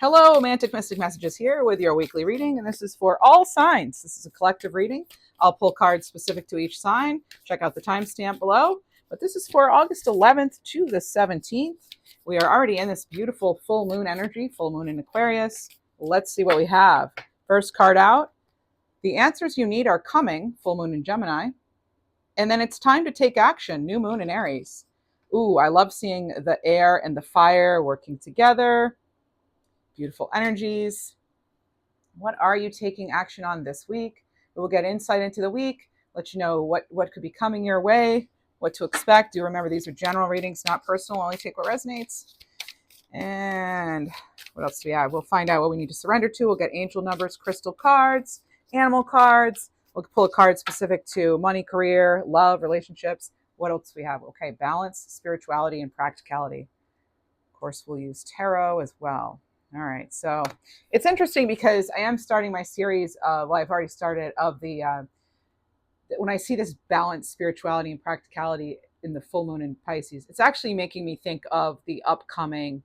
Hello, Romantic Mystic Messages here with your weekly reading, and this is for all signs. This is a collective reading. I'll pull cards specific to each sign. Check out the timestamp below. But this is for August 11th to the 17th. We are already in this beautiful full moon energy, full moon in Aquarius. Let's see what we have. First card out. The answers you need are coming, full moon in Gemini. And then it's time to take action, new moon in Aries. Ooh, I love seeing the air and the fire working together. Beautiful energies. What are you taking action on this week? We'll get insight into the week, let you know what could be coming your way, what to expect. Do remember these are general readings, not personal. Only take what resonates. And what else do we have? We'll find out what we need to surrender to. We'll get angel numbers, crystal cards, animal cards. We'll pull a card specific to money, career, love, relationships. What else do we have? Okay, balance, spirituality, and practicality. Of course, we'll use tarot as well. All right, so it's interesting because I am starting my series of, well, I've already started, of the, when I see this balance, spirituality, and practicality in the full moon in Pisces, it's actually making me think of the upcoming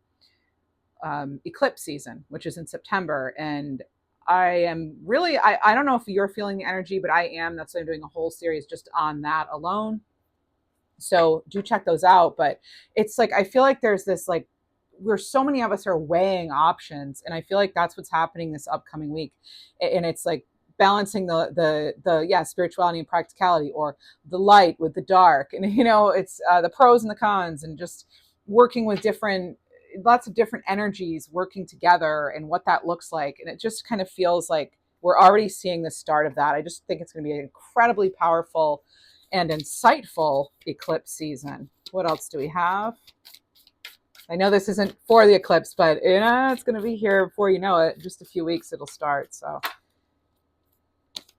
eclipse season, which is in September. And I am really, I don't know if you're feeling the energy, but I am. That's why I'm doing a whole series just on that alone. So do check those out. But it's like, I feel like there's this like, where so many of us are weighing options, and I feel like that's what's happening this upcoming week. And it's like balancing the spirituality and practicality, or the light with the dark, and it's the pros and the cons, and just working with lots of different energies working together, and what that looks like. And it just kind of feels like we're already seeing the start of that. I just think it's going to be an incredibly powerful and insightful eclipse season. What else do we have? I know this isn't for the eclipse, but it's going to be here before you know it. Just a few weeks it'll start. So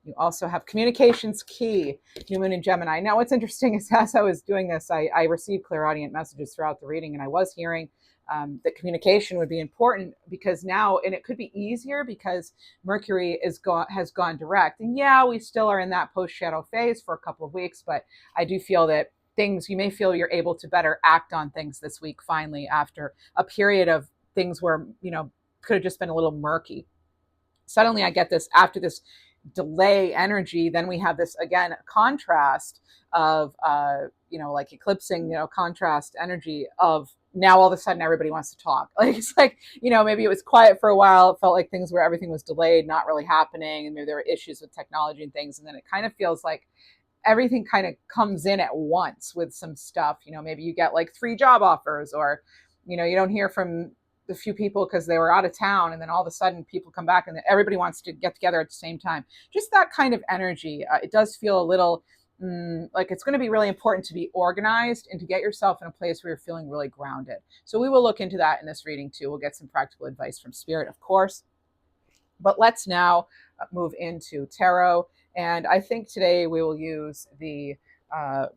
you also have communications key, new moon in Gemini. Now what's interesting is, as I was doing this, I received clairaudient messages throughout the reading, and I was hearing that communication would be important, because now, and it could be easier because Mercury has gone direct. And yeah, we still are in that post-shadow phase for a couple of weeks, but I do feel that you may feel you're able to better act on things this week, finally, after a period of things where, could have just been a little murky. Suddenly I get this, after this delay energy, then we have this, again, contrast of, like eclipsing, contrast energy of, now all of a sudden everybody wants to talk. Like, it's like, maybe it was quiet for a while. It felt like everything was delayed, not really happening. And maybe there were issues with technology and things. And then it kind of feels like everything kind of comes in at once with some stuff. Maybe you get like 3 job offers, or, you don't hear from the few people because they were out of town. And then all of a sudden people come back and everybody wants to get together at the same time. Just that kind of energy. It does feel a little like it's going to be really important to be organized and to get yourself in a place where you're feeling really grounded. So we will look into that in this reading too. We'll get some practical advice from Spirit, of course. But let's now move into tarot. And I think today we will use the, we're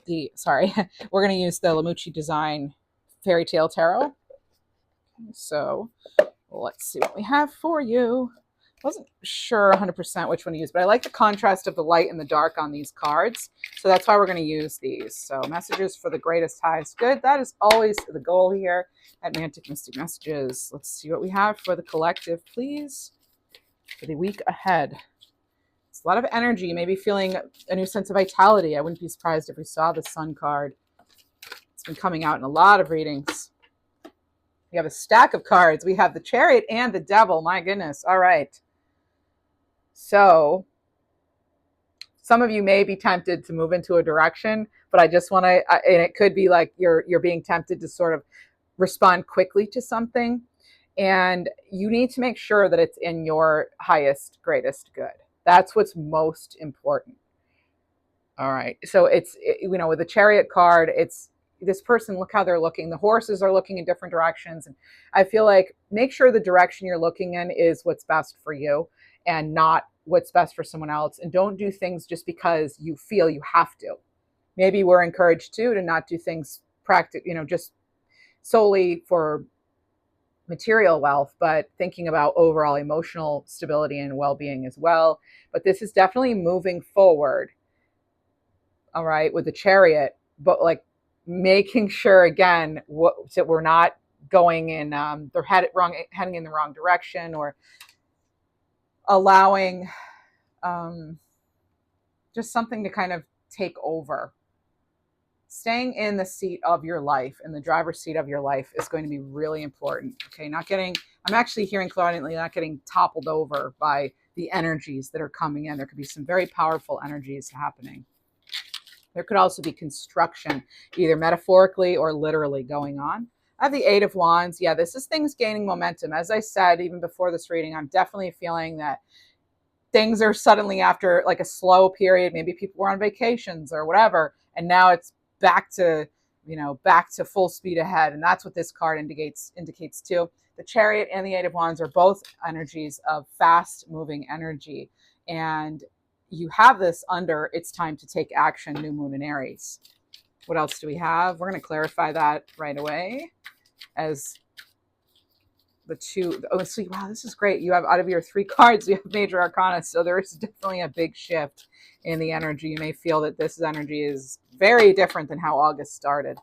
going to use the Lamucci Design Fairy Tale Tarot. So let's see what we have for you. Wasn't sure 100% which one to use, but I like the contrast of the light and the dark on these cards. So that's why we're going to use these. So messages for the greatest highest good. That is always the goal here at Romantic Mystic Messages. Let's see what we have for the collective, please, for the week ahead. It's a lot of energy. You may be feeling a new sense of vitality. I wouldn't be surprised if we saw the Sun card. It's been coming out in a lot of readings. We have a stack of cards. We have the Chariot and the Devil. My goodness. All right. So some of you may be tempted to move into a direction, but I just want to, and it could be like you're being tempted to sort of respond quickly to something. And you need to make sure that it's in your highest, greatest good. That's what's most important. All right. So it's, with the Chariot card, it's this person, look how they're looking. The horses are looking in different directions. And I feel like make sure the direction you're looking in is what's best for you and not what's best for someone else. And don't do things just because you feel you have to. Maybe we're encouraged to not do things just solely for material wealth, but thinking about overall emotional stability and well-being as well. But this is definitely moving forward, all right, with the Chariot, but like making sure, again, that we're not going in, they're heading in the wrong direction, or allowing just something to kind of take over. Staying in the seat of your life, in the driver's seat of your life, is going to be really important. Okay, I'm actually hearing clairaudiently, not getting toppled over by the energies that are coming in. There could be some very powerful energies happening. There could also be construction, either metaphorically or literally going on. I have the Eight of Wands. Yeah, this is things gaining momentum. As I said, even before this reading, I'm definitely feeling that things are suddenly, after like a slow period, maybe people were on vacations or whatever, and now it's back to full speed ahead. And that's what this card indicates too. The Chariot and the Eight of Wands are both energies of fast moving energy, and you have this under it's time to take action, new moon in Aries. What else do we have? We're going to clarify that right away as the two. Oh, see, wow, this is great. You have, out of your 3 cards, you have major arcana. So there is definitely a big shift in the energy. You may feel that this energy is very different than how August started.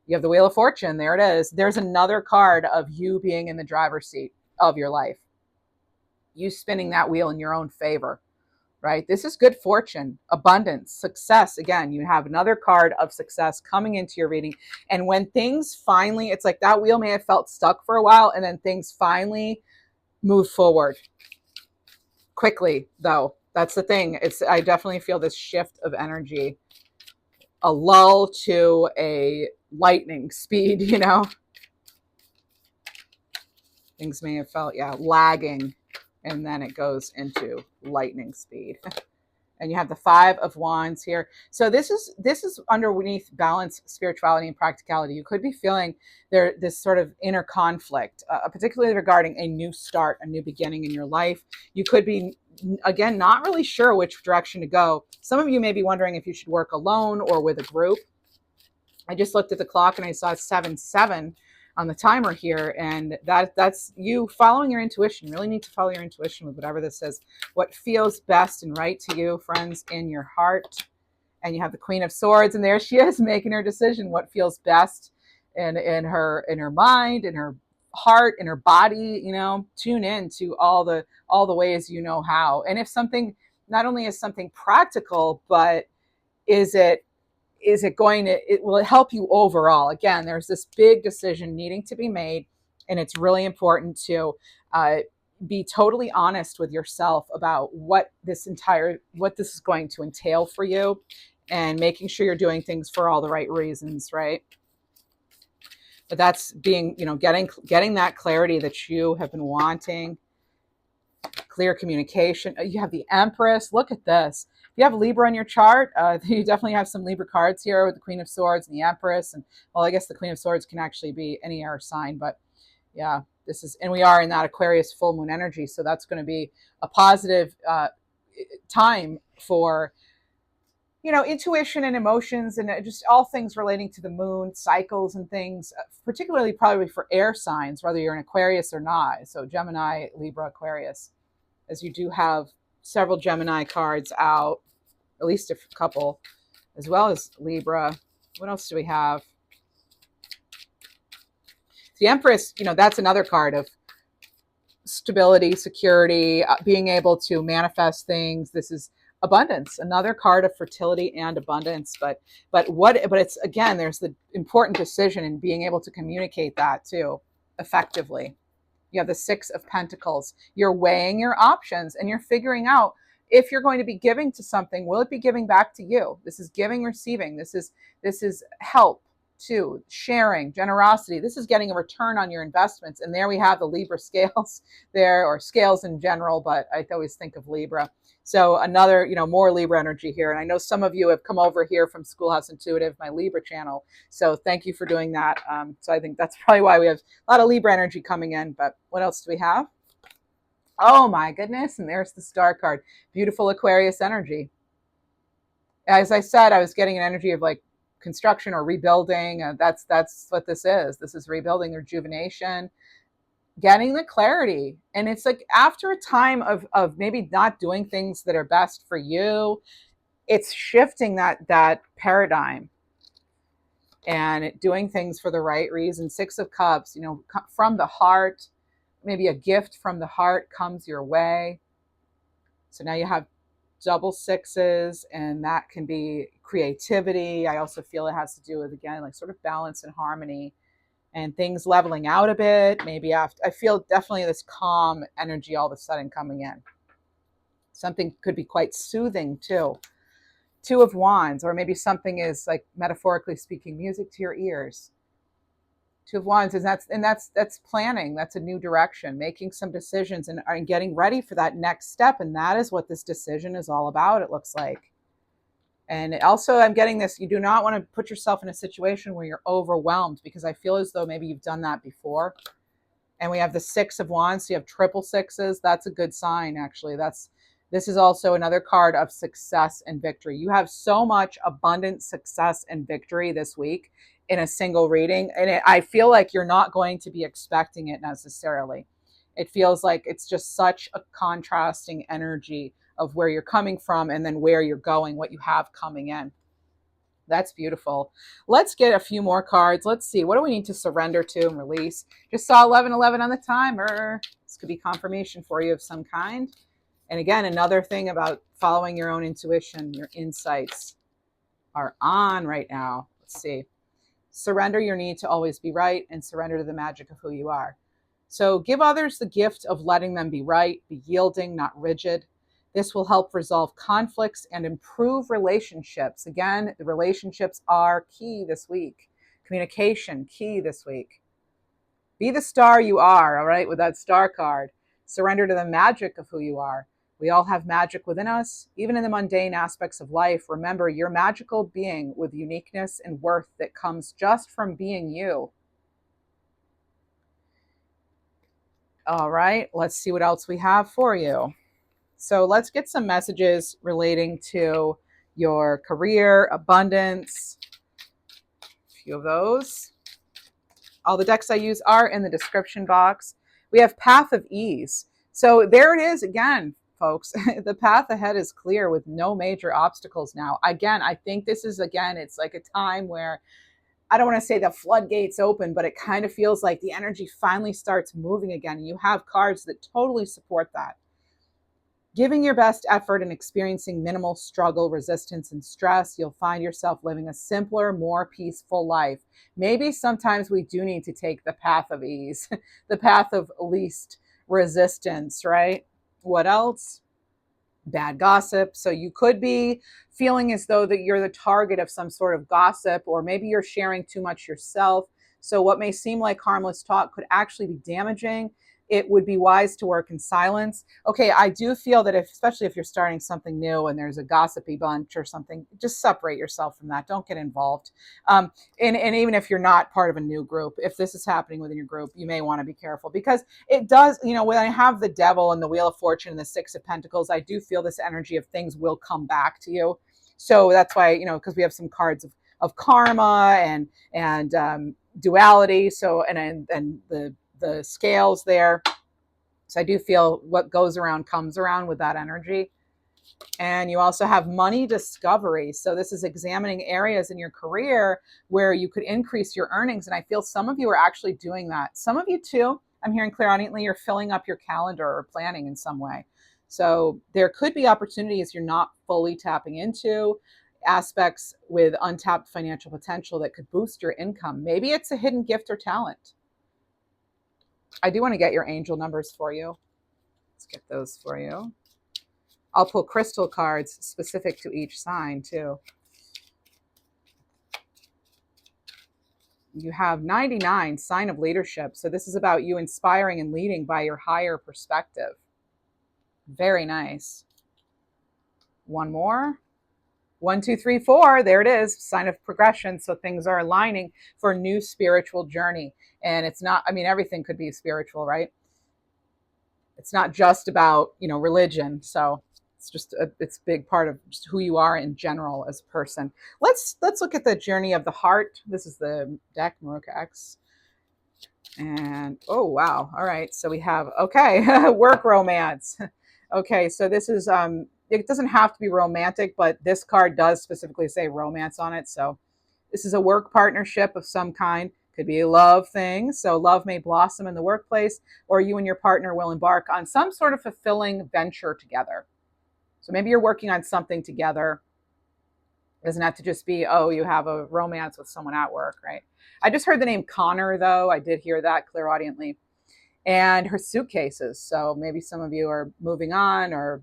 You have the Wheel of Fortune. There it is. There's another card of you being in the driver's seat of your life. You spinning that wheel in your own favor, right? This is good fortune, abundance, success. Again, you have another card of success coming into your reading. And when things finally, it's like that wheel may have felt stuck for a while, and then things finally move forward quickly, though. That's the thing. I definitely feel this shift of energy, a lull to a lightning speed, Things may have felt, lagging, and then it goes into lightning speed. And you have the Five of Wands here. So this is underneath balance, spirituality, and practicality. You could be feeling this sort of inner conflict, particularly regarding a new start, a new beginning in your life. You could be, again, not really sure which direction to go. Some of you may be wondering if you should work alone or with a group. I just looked at the clock and I saw 7:07 on the timer here, and that's you following your intuition. You really need to follow your intuition with whatever this says, what feels best and right to you, friends, in your heart. And you have the Queen of Swords, and there she is making her decision, what feels best in her mind, in her heart, in her body. Tune in to all the ways how. And if something, not only is something practical, but will it help you overall? Again, there's this big decision needing to be made, and it's really important to be totally honest with yourself about what this is going to entail for you, and making sure you're doing things for all the right reasons, right? But that's being, getting that clarity that you have been wanting, clear communication. You have the Empress. Look at this. If you have Libra in your chart, you definitely have some Libra cards here with the Queen of Swords and the Empress. And, well, I guess the Queen of Swords can actually be any air sign, but yeah, and we are in that Aquarius full moon energy. So that's going to be a positive time for, intuition and emotions, and just all things relating to the moon cycles and things, particularly probably for air signs, whether you're an Aquarius or not. So Gemini, Libra, Aquarius, as you do have several Gemini cards out, at least a couple, as well as Libra. What else do we have? The Empress, that's another card of stability, security, being able to manifest things. This is abundance, another card of fertility and abundance. But it's, again, there's the important decision in being able to communicate that too effectively. You have the Six of Pentacles. You're weighing your options, and you're figuring out if you're going to be giving to something, will it be giving back to you? This is giving, receiving. This is help too, sharing, generosity. This is getting a return on your investments. And there we have the Libra scales there, or scales in general, but I always think of Libra. So another, more Libra energy here. And I know some of you have come over here from Schoolhouse Intuitive, my Libra channel. So thank you for doing that. So I think that's probably why we have a lot of Libra energy coming in. But what else do we have? Oh my goodness. And there's the Star card. Beautiful Aquarius energy. As I said, I was getting an energy of like construction or rebuilding. That's what this is. This is rebuilding, rejuvenation, getting the clarity. And it's like after a time of maybe not doing things that are best for you, it's shifting that paradigm. and doing things for the right reason. Six of Cups, you know, from the heart, maybe a gift from the heart comes your way. So now you have double sixes, and that can be creativity. I also feel it has to do with, again, like sort of balance and harmony and things leveling out a bit. Maybe after, I feel definitely this calm energy all of a sudden coming in. Something could be quite soothing too. Two of Wands, or maybe something is, like, metaphorically speaking, music to your ears. Two of Wands, and that's planning. That's a new direction, making some decisions, and getting ready for that next step. And that is what this decision is all about, it looks like. And also, I'm getting this, you do not want to put yourself in a situation where you're overwhelmed, because I feel as though maybe you've done that before. And we have the Six of Wands, so you have triple sixes. That's a good sign, actually. This is also another card of success and victory. You have so much abundant success and victory this week in a single reading. And I feel like you're not going to be expecting it necessarily. It feels like it's just such a contrasting energy of where you're coming from and then where you're going, what you have coming in. That's beautiful. Let's get a few more cards. Let's see. What do we need to surrender to and release? Just saw 1111 on the timer. This could be confirmation for you of some kind. And again, another thing about following your own intuition, your insights are on right now. Let's see. Surrender your need to always be right, and surrender to the magic of who you are. So give others the gift of letting them be right, be yielding, not rigid. This will help resolve conflicts and improve relationships. Again, the relationships are key this week. Communication, key this week. Be the star you are, all right, with that star card. Surrender to the magic of who you are. We all have magic within us, even in the mundane aspects of life. Remember, you're a magical being with uniqueness and worth that comes just from being you. All right, let's see what else we have for you. So let's get some messages relating to your career, abundance. A few of those. All the decks I use are in the description box. We have Path of Ease. So there it is again, folks. The path ahead is clear with no major obstacles now. Again, I think this is, again, it's like a time where, I don't want to say the floodgates open, but it kind of feels like the energy finally starts moving again. And you have cards that totally support that. Giving your best effort and experiencing minimal struggle, resistance, and stress, you'll find yourself living a simpler, more peaceful life. Maybe sometimes we do need to take the path of ease, the path of least resistance, right? What else? Bad gossip. So you could be feeling as though that you're the target of some sort of gossip, or maybe you're sharing too much yourself. So what may seem like harmless talk could actually be damaging. It would be wise to work in silence. Okay, I do feel that especially if you're starting something new and there's a gossipy bunch or something, just separate yourself from that. Don't get involved. And even if you're not part of a new group, if this is happening within your group, you may want to be careful, because it does, when I have the Devil and the Wheel of Fortune and the Six of Pentacles, I do feel this energy of things will come back to you. So that's why, because we have some cards of karma and duality. So, and the scales there. So I do feel what goes around comes around with that energy. And you also have money discovery. So this is examining areas in your career where you could increase your earnings. And I feel some of you are actually doing that. Some of you too, I'm hearing clairaudiently, you're filling up your calendar or planning in some way. So there could be opportunities you're not fully tapping into, aspects with untapped financial potential that could boost your income. Maybe it's a hidden gift or talent. I do want to get your angel numbers for you. Let's get those for you. I'll pull crystal cards specific to each sign too. You have 99, sign of leadership. So this is about you inspiring and leading by your higher perspective. Very nice. One more. 1, 2, 3, 4. There it is. Sign of progression. So things are aligning for a new spiritual journey. And it's not, everything could be spiritual, right? It's not just about, religion. So it's just it's a big part of just who you are in general as a person. Let's look at the journey of the heart. This is the deck, Maruka X. And, oh, wow. All right. So we have, okay, work romance. Okay. So this is, it doesn't have to be romantic, but this card does specifically say romance on it. So This is a work partnership of some kind. Could be a love thing. So love may blossom in the workplace, or you and your partner will embark on some sort of fulfilling venture together. So maybe you're working on something together. It doesn't have to just be, oh, you have a romance with someone at work, right? I just heard the name Connor, though. I did hear that clairaudiently. And her suitcases. So maybe some of you are moving on, or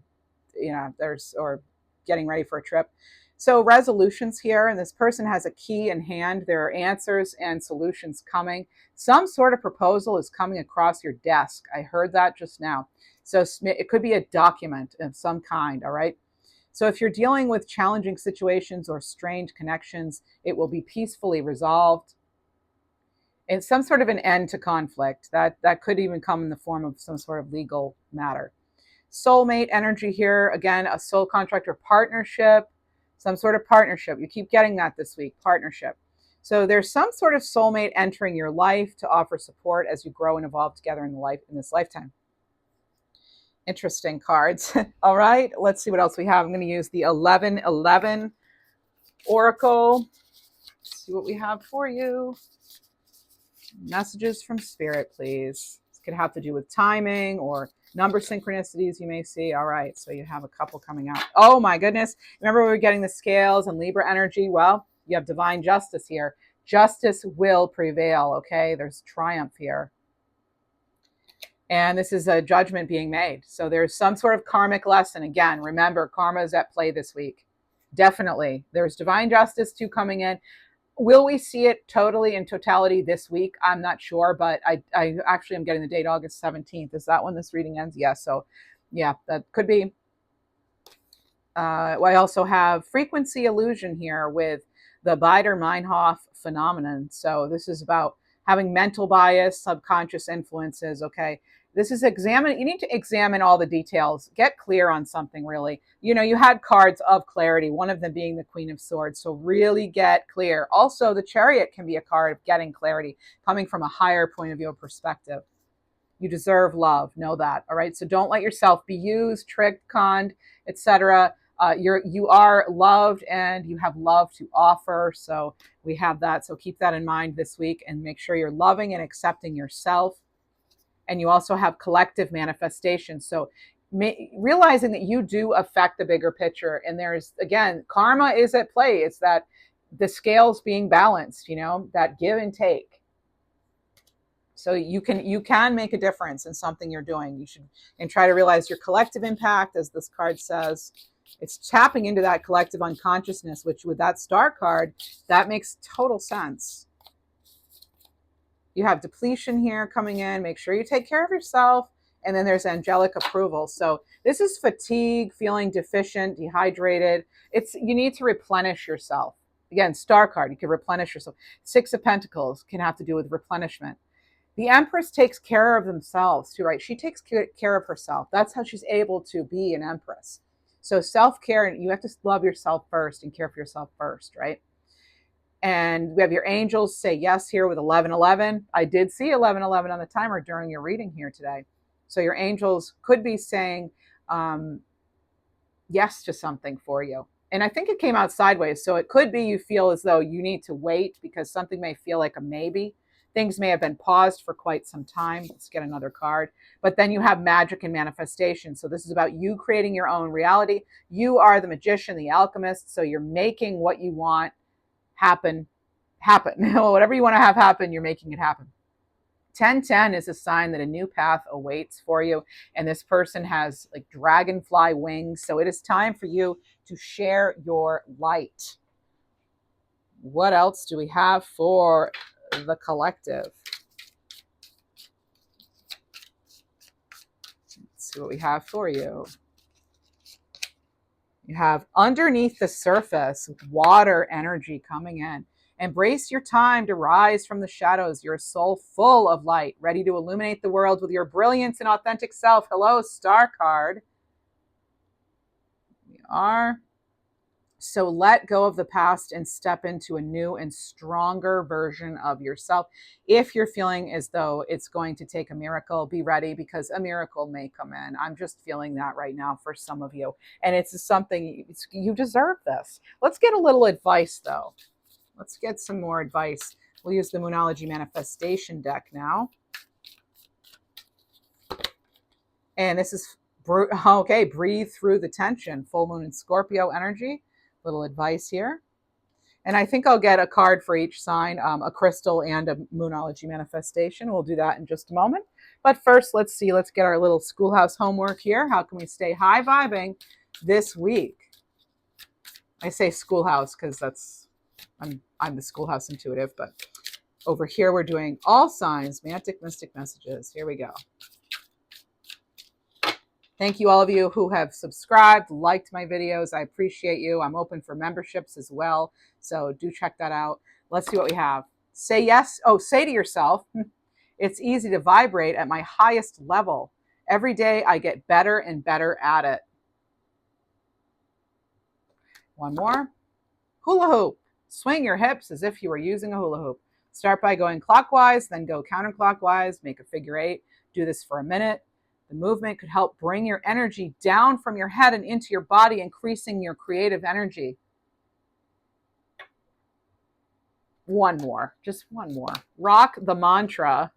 or getting ready for a trip. So resolutions here, and this person has a key in hand. There are answers and solutions coming. Some sort of proposal is coming across your desk. I heard that just now. So it could be a document of some kind, all right? So if you're dealing with challenging situations or strained connections, it will be peacefully resolved. It's some sort of an end to conflict. That could even come in the form of some sort of legal matter. Soulmate energy here. Again, a soul contract or partnership, some sort of partnership. You keep getting that this week, partnership. So there's some sort of soulmate entering your life to offer support as you grow and evolve together in this lifetime. Interesting cards. All right, let's see what else we have. I'm going to use the 1111 Oracle. Let's see what we have for you. Messages from Spirit, please. This could have to do with timing or number synchronicities you may see. All right, so you have a couple coming out. Oh my goodness. Remember we were getting the scales and Libra energy? Well, you have divine justice here. Justice will prevail, okay? There's triumph here. And this is a judgment being made. So there's some sort of karmic lesson. Again, remember, karma is at play this week. Definitely. There's divine justice too coming in. Will we see it totally in totality this week? I'm not sure, but I actually am getting the date August 17th. Is that when this reading ends? Yes. So yeah, that could be. I also have frequency illusion here with the Bieder-Meinhof phenomenon. So this is about having mental bias, subconscious influences. Okay. This is you need to examine all the details, get clear on something really. You had cards of clarity, one of them being the Queen of Swords. So really get clear. Also, the Chariot can be a card of getting clarity, coming from a higher point of view or perspective. You deserve love. Know that. All right. So don't let yourself be used, tricked, conned, etc. You are loved and you have love to offer. So we have that. So keep that in mind this week and make sure you're loving and accepting yourself. And you also have collective manifestation. So realizing that you do affect the bigger picture. And there's, again, karma is at play. It's that the scales being balanced, that give and take. So you can make a difference in something you're doing. You should and try to realize your collective impact, as this card says. It's tapping into that collective unconsciousness, which with that star card, that makes total sense. You have depletion here coming in. Make sure you take care of yourself. And then there's angelic approval. So this is fatigue, feeling deficient, dehydrated. You need to replenish yourself. Again, star card, you can replenish yourself. 6 of Pentacles can have to do with replenishment. The Empress takes care of themselves too, right? She takes care of herself. That's how she's able to be an Empress. So self-care, you have to love yourself first and care for yourself first, right? And we have your angels say yes here with 1111. I did see 1111 on the timer during your reading here today. So your angels could be saying yes to something for you. And I think it came out sideways. So it could be you feel as though you need to wait because something may feel like a maybe. Things may have been paused for quite some time. Let's get another card. But then you have magic and manifestation. So this is about you creating your own reality. You are the magician, the alchemist. So you're making what you want happen. Whatever you want to have happen, you're making it happen. 1010 is a sign that a new path awaits for you. And this person has like dragonfly wings. So it is time for you to share your light. What else do we have for the collective? Let's see what we have for you. You have underneath the surface, water energy coming in. Embrace your time to rise from the shadows. You're a soul full of light, ready to illuminate the world with your brilliance and authentic self. Hello, star card. We are. So let go of the past and step into a new and stronger version of yourself. If you're feeling as though it's going to take a miracle, be ready because a miracle may come in. I'm just feeling that right now for some of you. And it's something, you deserve this. Let's get a little advice though. Let's get some more advice. We'll use the Moonology Manifestation deck now. And this is, okay, breathe through the tension. Full moon in Scorpio energy. Little advice here. And I think I'll get a card for each sign, a crystal and a Moonology Manifestation. We'll do that in just a moment. But first, let's get our little schoolhouse homework here. How can we stay high vibing this week? I say schoolhouse because I'm the schoolhouse intuitive, but over here we're doing all signs, mantic mystic messages. Here we go. Thank you all of you who have subscribed, liked my videos. I appreciate you. I'm open for memberships as well, so do check that out. Let's see what we have. Say yes. Oh, say to yourself, it's easy to vibrate at my highest level. Every day I get better and better at it. One more. Hula hoop. Swing your hips as if you were using a hula hoop. Start by going clockwise, then go counterclockwise. Make a figure 8. Do this for a minute. The movement could help bring your energy down from your head and into your body, increasing your creative energy. One more, just one more. Rock the mantra.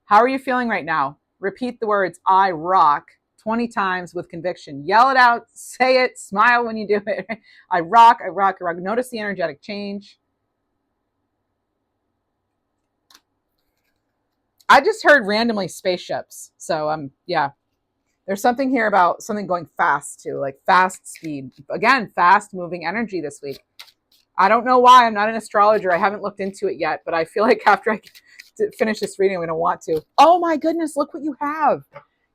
How are you feeling right now? Repeat the words, I rock, 20 times with conviction. Yell it out, say it, smile when you do it. I rock, I rock, I rock. Notice the energetic change. I just heard randomly spaceships. So yeah, there's something here about something going fast too, like fast speed. Again, fast moving energy this week. I don't know why. I'm not an astrologer. I haven't looked into it yet, but I feel like after I finish this reading, I'm going to want to. Oh my goodness, look what you have.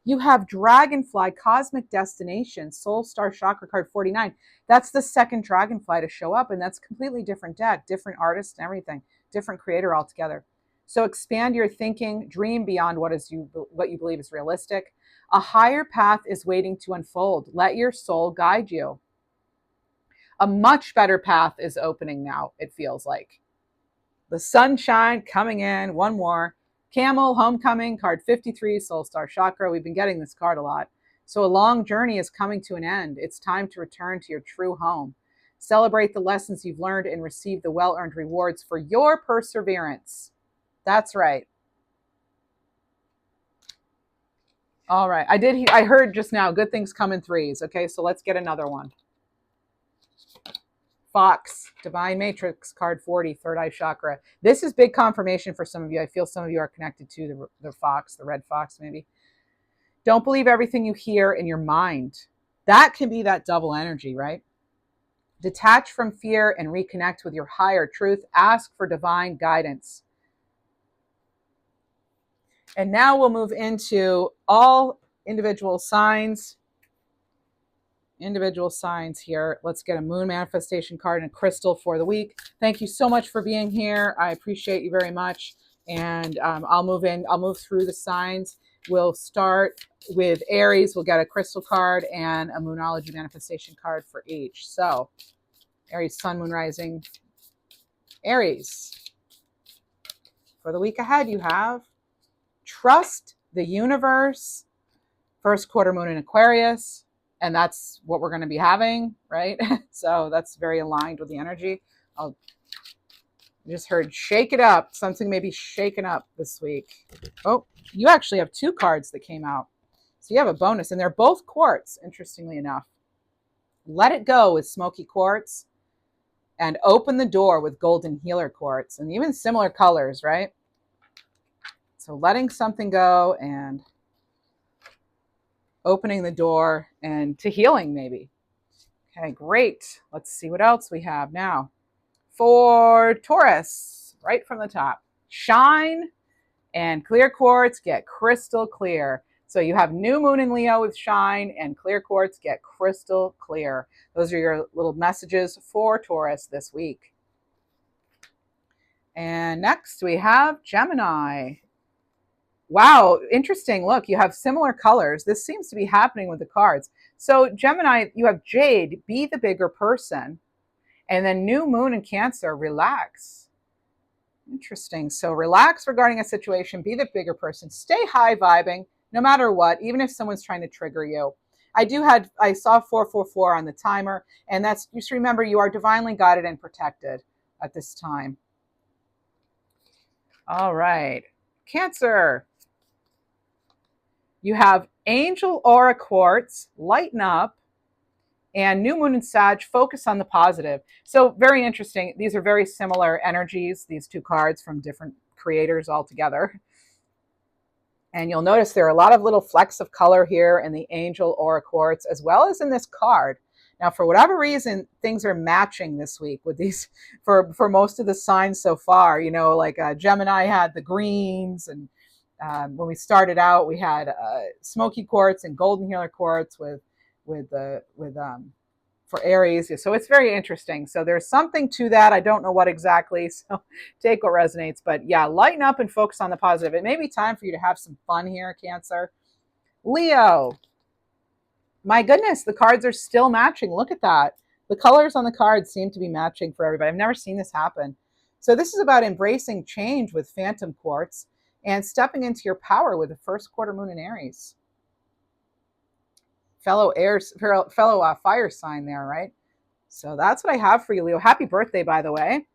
You have Dragonfly, Cosmic Destination, Soul Star Chakra card 49. That's the second Dragonfly to show up, and that's a completely different deck, different artist and everything, different creator altogether. So expand your thinking, dream beyond what you believe is realistic. A higher path is waiting to unfold. Let your soul guide you. A much better path is opening now, it feels like. The sunshine coming in. One more. Camel, Homecoming, card 53, Soul Star Chakra. We've been getting this card a lot. So a long journey is coming to an end. It's time to return to your true home. Celebrate the lessons you've learned and receive the well-earned rewards for your perseverance. That's right. All right. I heard just now, good things come in threes. Okay, so let's get another one. Fox, Divine Matrix, card 40, Third Eye Chakra. This is big confirmation for some of you. I feel some of you are connected to the fox, the red fox maybe. Don't believe everything you hear in your mind. That can be that double energy, right? Detach from fear and reconnect with your higher truth. Ask for divine guidance. And now we'll move into all individual signs. Individual signs here. Let's get a moon manifestation card and a crystal for the week. Thank you so much for being here. I appreciate you very much. And I'll move through the signs. We'll start with Aries. We'll get a crystal card and a Moonology manifestation card for each. So Aries, Sun, Moon, Rising. Aries. For the week ahead, you have trust the universe. First quarter moon in Aquarius. And that's what we're going to be having, right? So that's very aligned with the energy. I just heard shake it up. Something may be shaken up this week. Oh, you actually have 2 cards that came out. So you have a bonus, and they're both quartz, interestingly enough. Let it go with smoky quartz and open the door with golden healer quartz, and even similar colors, right? So letting something go and opening the door and to healing maybe. Okay, great. Let's see what else we have now. For Taurus, right from the top, shine and clear quartz get crystal clear. So you have new moon in Leo with shine and clear quartz get crystal clear. Those are your little messages for Taurus this week. And next we have Gemini. Wow, interesting. Look, you have similar colors. This seems to be happening with the cards. So Gemini, you have Jade, be the bigger person. And then new moon in Cancer, relax. Interesting. So relax regarding a situation, be the bigger person. Stay high vibing, no matter what, even if someone's trying to trigger you. I saw 444 on the timer, and that's, just remember, you are divinely guided and protected. at this time. All right. Cancer. You have Angel Aura Quartz, Lighten Up, and New Moon and Sag, Focus on the Positive. So very interesting. These are very similar energies, these two cards from different creators altogether. And you'll notice there are a lot of little flecks of color here in the Angel Aura Quartz, as well as in this card. Now, for whatever reason, things are matching this week with these for most of the signs so far. You know, like Gemini had the greens, and when we started out, we had smoky quartz and golden healer quartz for Aries. So it's very interesting. So there's something to that. I don't know what exactly. So take what resonates. But yeah, lighten up and focus on the positive. It may be time for you to have some fun here, Cancer. Leo. My goodness, the cards are still matching. Look at that. The colors on the cards seem to be matching for everybody. I've never seen this happen. So this is about embracing change with Phantom Quartz and stepping into your power with the first quarter moon in Aries. Fellow fire sign there, right? So that's what I have for you, Leo. Happy birthday, by the way.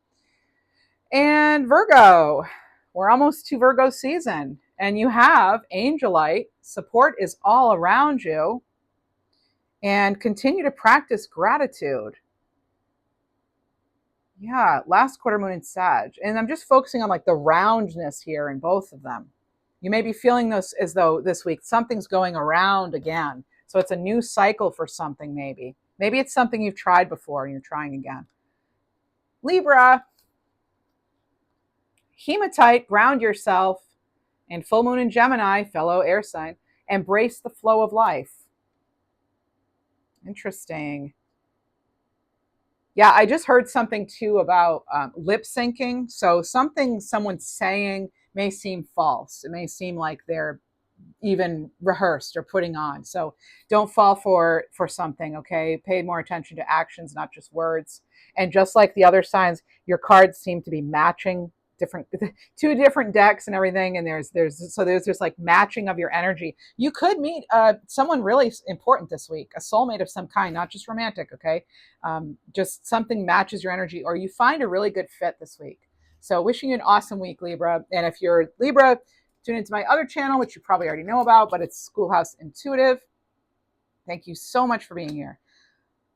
And Virgo, we're almost to Virgo season, and you have Angelite. Support is all around you, and continue to practice gratitude. Yeah, last quarter moon in Sag, and I'm just focusing on like the roundness here in both of them. You may be feeling this as though this week something's going around again. So it's a new cycle for something, maybe. Maybe it's something you've tried before and you're trying again. Libra. Hematite, ground yourself. And full moon in Gemini, fellow air sign, embrace the flow of life. Interesting. Yeah, I just heard something too about lip syncing. So something someone's saying may seem false. It may seem like they're even rehearsed or putting on. So don't fall for something, okay? Pay more attention to actions, not just words. And just like the other signs, your cards seem to be matching two different decks and everything. And there's this like matching of your energy. You could meet someone really important this week, a soulmate of some kind, not just romantic, okay? Just something matches your energy, or you find a really good fit this week. So wishing you an awesome week, Libra. And if you're Libra, tune into my other channel, which you probably already know about, but it's Schoolhouse Intuitive. Thank you so much for being here.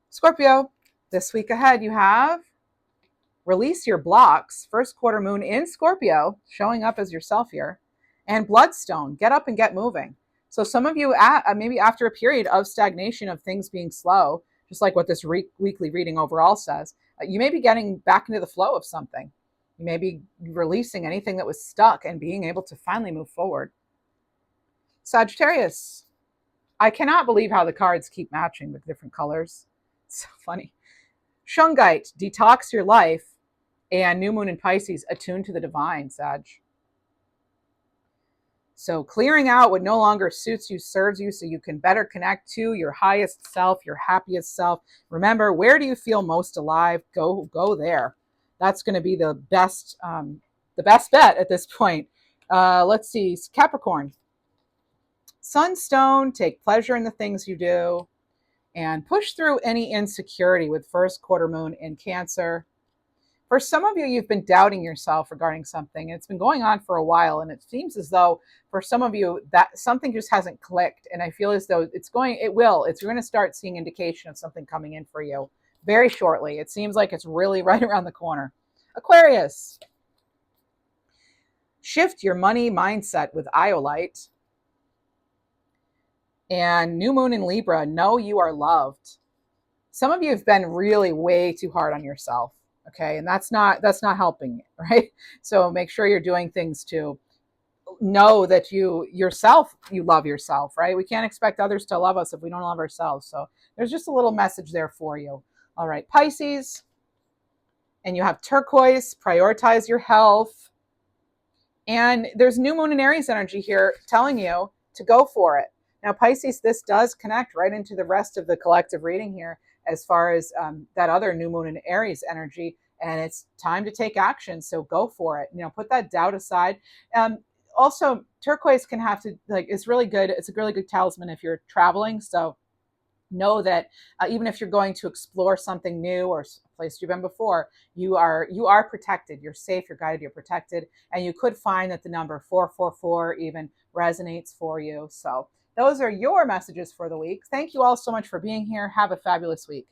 Scorpio, this week ahead, you have Release Your Blocks, first quarter moon in Scorpio, showing up as yourself here, and Bloodstone, get up and get moving. So some of you, maybe after a period of stagnation of things being slow, just like what this weekly reading overall says, you may be getting back into the flow of something. You may be releasing anything that was stuck and being able to finally move forward. Sagittarius. I cannot believe how the cards keep matching with different colors. It's so funny. Shungite, detox your life, and new moon in Pisces, attune to the divine, Sag. So clearing out what no longer suits you, serves you, so you can better connect to your highest self, your happiest self. Remember, where do you feel most alive? Go there. That's going to be the best bet at this point. Let's see, Capricorn. Sunstone, take pleasure in the things you do, and push through any insecurity with first quarter moon in Cancer. For some of you, you've been doubting yourself regarding something. It's been going on for a while, and it seems as though for some of you that something just hasn't clicked. And I feel as though it will. You're going to start seeing indication of something coming in for you very shortly. It seems like it's really right around the corner. Aquarius. Shift your money mindset with Iolite. And new moon in Libra, know you are loved. Some of you have been really way too hard on yourself, okay? And that's not helping you, right? So make sure you're doing things to know that you love yourself, right? We can't expect others to love us if we don't love ourselves. So there's just a little message there for you. All right, Pisces. And you have turquoise, prioritize your health. And there's new moon in Aries energy here telling you to go for it. Now, Pisces, this does connect right into the rest of the collective reading here as far as that other new moon in Aries energy. And it's time to take action. So go for it. Put that doubt aside. Also, turquoise can have to, it's really good. It's a really good talisman if you're traveling. So know that even if you're going to explore something new or a place you've been before, you are protected. You're safe, you're guided, you're protected, and you could find that the number 444 even resonates for you. So those are your messages for the week. Thank you all so much for being here. Have a fabulous week.